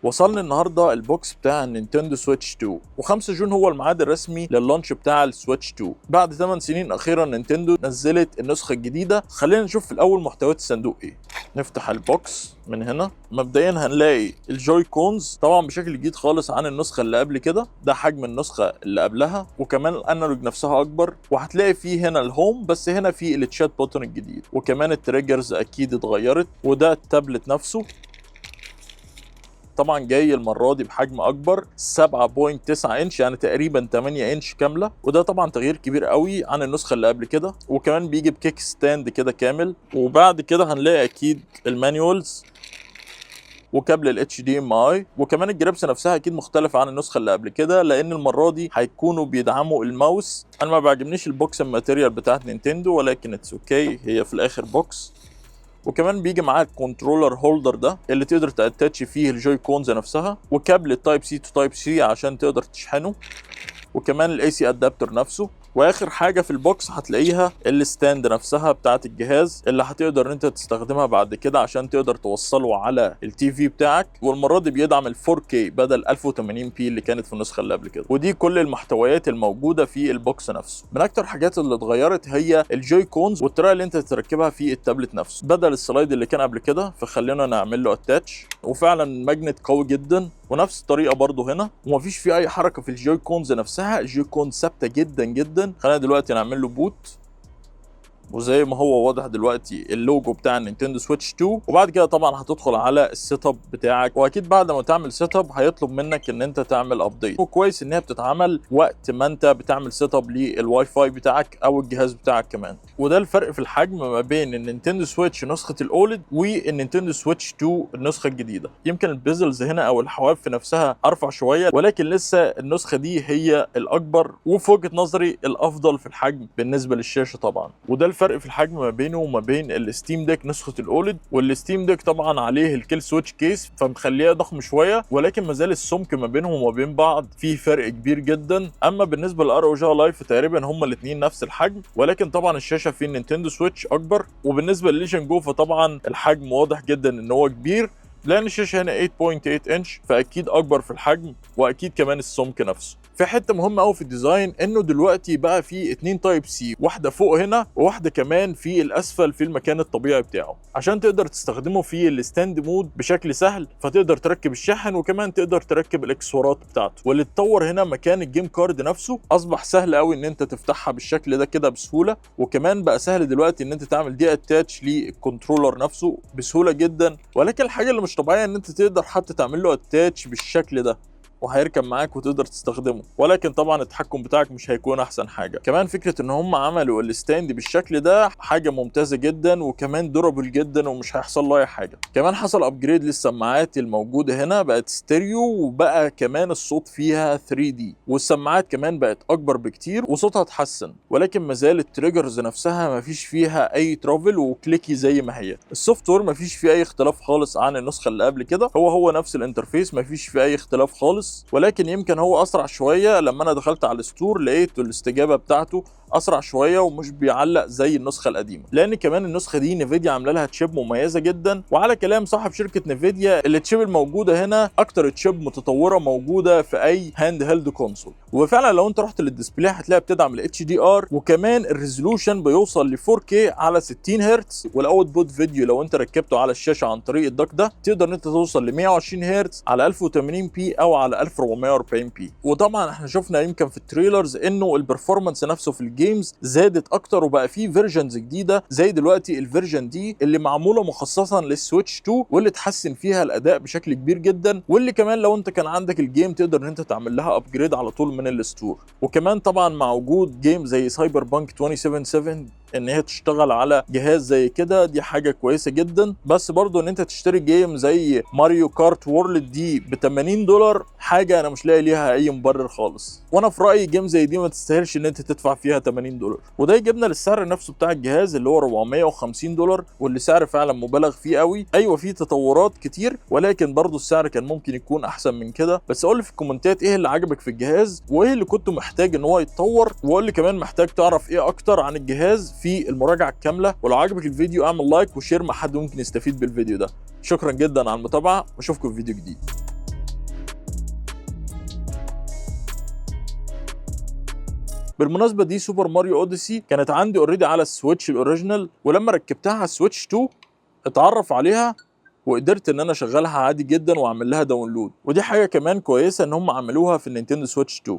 وصلني النهارده البوكس بتاع النينتندو سويتش 2، و5 جون هو الميعاد الرسمي لللانش بتاع السويتش 2. بعد 8 سنين اخيرا نينتندو نزلت النسخه الجديده. خلينا نشوف في الاول محتويات الصندوق ايه. نفتح البوكس من هنا. مبدئيا هنلاقي الجوي كونز طبعا بشكل جديد خالص عن النسخه اللي قبل كده، ده حجم النسخه اللي قبلها، وكمان الانالوج نفسها اكبر. وهتلاقي فيه هنا الهوم، بس هنا في التشات بوتون الجديد، وكمان التريجرز اكيد اتغيرت. وده التابلت نفسه طبعا جاي المره دي بحجم اكبر 7.9 انش، يعني تقريبا 8 انش كامله، وده طبعا تغيير كبير قوي عن النسخه اللي قبل كده. وكمان بيجي بكيك ستاند كده كامل. وبعد كده هنلاقي اكيد المانيوالز وكابل ال HDMI، وكمان الجرابس نفسها اكيد مختلفه عن النسخه اللي قبل كده، لان المره دي هيكونوا بيدعموا الماوس. انا ما بيعجبنيش البوكس الماتيريال بتاعت نينتندو، ولكن اتس اوكي، هي في الاخر بوكس. وكمان بيجي معاه الكنترولر هولدر ده اللي تقدر تاتش فيه الجوي كونز نفسها، وكابل التايب سي تو تايب سي عشان تقدر تشحنه، وكمان الاي سي ادابتر نفسه. واخر حاجه في البوكس هتلاقيها الستاند نفسها بتاعه الجهاز اللي هتقدر ان انت تستخدمها بعد كده عشان تقدر توصله على التي في بتاعك. والمره دي بيدعم ال 4K بدل 1080p اللي كانت في النسخه اللي قبل كده. ودي كل المحتويات الموجوده في البوكس نفسه. من اكتر الحاجات اللي اتغيرت هي الجوي كونز والطريقه اللي انت تركبها في التابلت نفسه بدل السلايد اللي كان قبل كده. فخلينا نعمل له اتاتش، وفعلا ماجنت قوي جدا، ونفس الطريقه برضو هنا، ومفيش فيه اي حركه في الجوي كونز نفسها. الجوي كونز ثابته جدا جدا. خلينا دلوقتي نعمل له بوت، وزي ما هو واضح دلوقتي اللوجو بتاع النينتندو سويتش 2. وبعد كده طبعا هتدخل على السيت اب بتاعك، واكيد بعد ما تعمل سيت اب هيطلب منك ان انت تعمل ابديت. وكويس ان هي بتتعمل وقت ما انت بتعمل سيت اب للواي فاي بتاعك او الجهاز بتاعك كمان. وده الفرق في الحجم ما بين النينتندو سويتش نسخه الاولد والنينتندو سويتش 2 النسخه الجديده. يمكن البيزلز هنا او الحواف نفسها ارفع شويه، ولكن لسه النسخه دي هي الاكبر، وفي وجهه نظري الافضل في الحجم بالنسبه للشاشه طبعا. وده الفرق في الحجم ما بينه وما بين الستيم ديك نسخه الاولد. والستيم ديك طبعا عليه الكيل سويتش كيس فمخليه ضخم شويه، ولكن ما زال السمك ما بينهم وما بين بعض في فرق كبير جدا. اما بالنسبه للار او جي لايف فتقريبا هما الاثنين نفس الحجم، ولكن طبعا الشاشه في النينتندو سويتش اكبر. وبالنسبه لليجن جو فطبعا الحجم واضح جدا ان هو كبير، لان الشاشه هنا 8.8 انش، فاكيد اكبر في الحجم، واكيد كمان السمك نفسه. في حته مهمه قوي في الديزاين، انه دلوقتي بقى في 2 تايب سي، واحده فوق هنا وواحده كمان في الاسفل في المكان الطبيعي بتاعه، عشان تقدر تستخدمه في الستاند مود بشكل سهل. فتقدر تركب الشاحن، وكمان تقدر تركب الاكسسوارات بتاعته. واللي اتطور هنا مكان الجيم كارد نفسه، اصبح سهل قوي ان انت تفتحها بالشكل ده كده بسهوله. وكمان بقى سهل دلوقتي ان انت تعمل دي اتاتش للكنترولر نفسه بسهوله جدا. ولكن الحاجه اللي مش طبيعيه ان انت تقدر حتى تعمل له اتاتش بالشكل ده وهيركب معاك وتقدر تستخدمه، ولكن طبعا التحكم بتاعك مش هيكون احسن حاجه. كمان فكره ان هم عملوا الستاند بالشكل ده حاجه ممتازه جدا، وكمان دورابل جدا ومش هيحصل له اي حاجه. كمان حصل ابجريد للسماعات الموجوده هنا، بقت ستيريو، وبقى كمان الصوت فيها 3D، والسماعات كمان بقت اكبر بكتير وصوتها اتحسن. ولكن ما زال التريجرز نفسها ما فيش فيها اي ترافل وكليكي زي ما هي. السوفت وير ما فيش فيه اي اختلاف خالص عن النسخه اللي قبل كده، هو نفس الانترفيس، ما فيش فيه اي اختلاف خالص. ولكن يمكن هو اسرع شويه. لما انا دخلت على الستور لقيت الاستجابه بتاعته اسرع شويه ومش بيعلق زي النسخه القديمه، لان كمان النسخه دي نيفيديا عامله لها تشيب مميزه جدا. وعلى كلام صاحب شركه نيفيديا، التشيب الموجوده هنا اكتر تشيب متطوره موجوده في اي هاند هيلد كونسول. وفعلا لو انت رحت للديسبلاي هتلاقي بتدعم ال HDR، وكمان الريزولوشن بيوصل ل 4K على 60 هرتز. والاوت بوت فيديو لو انت ركبته على الشاشه عن طريق الدوك ده تقدر ان انت توصل ل 120 هرتز على 1080p او على 1440p. وطبعا احنا شفنا يمكن في التريلرز انه البرفورمانس نفسه في الجيمز زادت اكتر، وبقى فيه فيرجنز جديده زي دلوقتي الفيرجن دي اللي معموله مخصصا للسويتش 2، واللي تحسن فيها الاداء بشكل كبير جدا. واللي كمان لو انت كان عندك الجيم تقدر ان انت تعمل لها ابجريد على طول من الستور. وكمان طبعا مع وجود جيم زي سايبر بانك 2077 ان هي تشتغل على جهاز زي كده، دي حاجه كويسه جدا. بس برضو ان انت تشتري جيم زي ماريو كارت وورلد دي ب $80 حاجه انا مش لاقي ليها اي مبرر خالص. وانا في رايي جيم زي دي ما تستاهلش ان انت تدفع فيها $80. وده يجيبنا للسعر نفسه بتاع الجهاز اللي هو $450، واللي سعر فعلا مبالغ فيه قوي. ايوه فيه تطورات كتير، ولكن برضو السعر كان ممكن يكون احسن من كده. بس قول لي في الكومنتات ايه اللي عجبك في الجهاز، وايه اللي كنت محتاج ان هو يتطور، وقول لي كمان محتاج تعرف ايه اكتر عن الجهاز في المراجعه الكامله. ولو عجبك الفيديو اعمل لايك وشير مع حد ممكن يستفيد بالفيديو ده. شكرا جدا على المتابعه، واشوفكم في فيديو جديد. بالمناسبه دي سوبر ماريو اوديسي كانت عندي اوريدي على السويتش الاوريجينال، ولما ركبتها على السويتش 2 اتعرف عليها وقدرت ان انا اشغلها عادي جدا واعمل لها داونلود. ودي حاجه كمان كويسه ان هم عملوها في النينتندو سويتش 2.